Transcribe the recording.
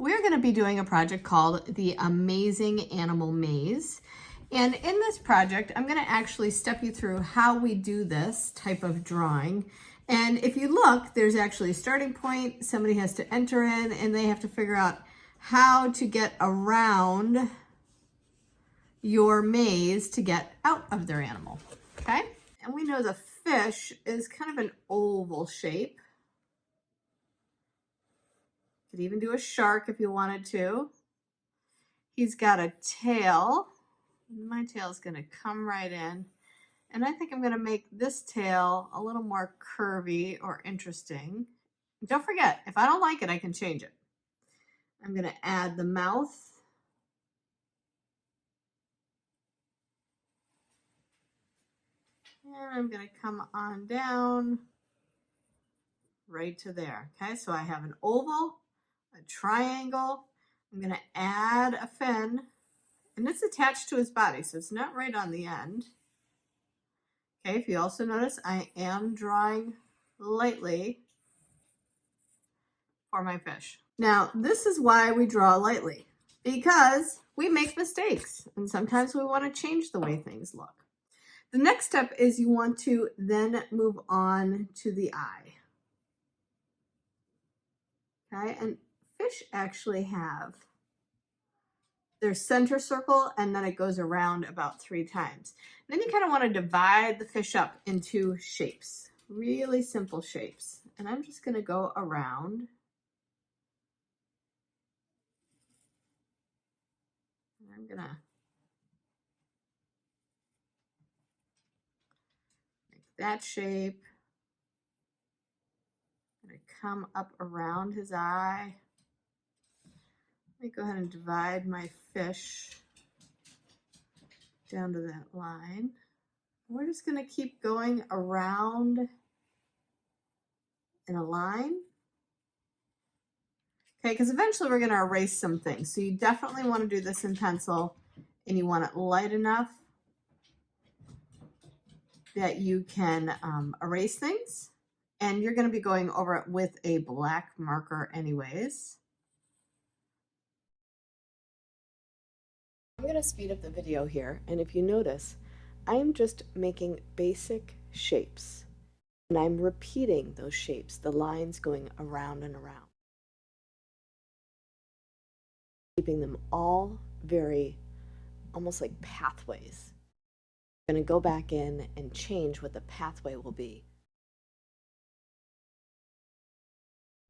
We're going to be doing a project called the Amazing Animal Maze. And in this project, I'm going to actually step you through how we do this type of drawing. And if you look, there's actually a starting point. Somebody has to enter in and they have to figure out how to get around your maze to get out of their animal, okay? And we know the fish is kind of an oval shape. Could even do a shark if you wanted to. He's got a tail. My tail is going to come right in. And I think I'm going to make this tail a little more curvy or interesting. Don't forget, if I don't like it, I can change it. I'm going to add the mouth. And I'm going to come on down right to there. Okay, so I have an oval, a triangle. I'm going to add a fin, and it's attached to his body, so it's not right on the end. Okay, if you also notice, I am drawing lightly for my fish. Now, this is why we draw lightly, because we make mistakes, and sometimes we want to change the way things look. The next step is you want to then move on to the eye. Okay, and fish actually have their center circle, and then it goes around about 3 times. Then you kind of want to divide the fish up into shapes, really simple shapes. And I'm just going to go around. I'm going to make that shape. I'm going to come up around his eye. Let me go ahead and divide my fish down to that line. We're just going to keep going around in a line. Okay, because eventually we're going to erase some things. So you definitely want to do this in pencil, and you want it light enough that you can erase things. And you're going to be going over it with a black marker anyways. I'm going to speed up the video here, and if you notice, I'm just making basic shapes, and I'm repeating those shapes, the lines going around and around, keeping them all very almost like pathways. I'm going to go back in and change what the pathway will be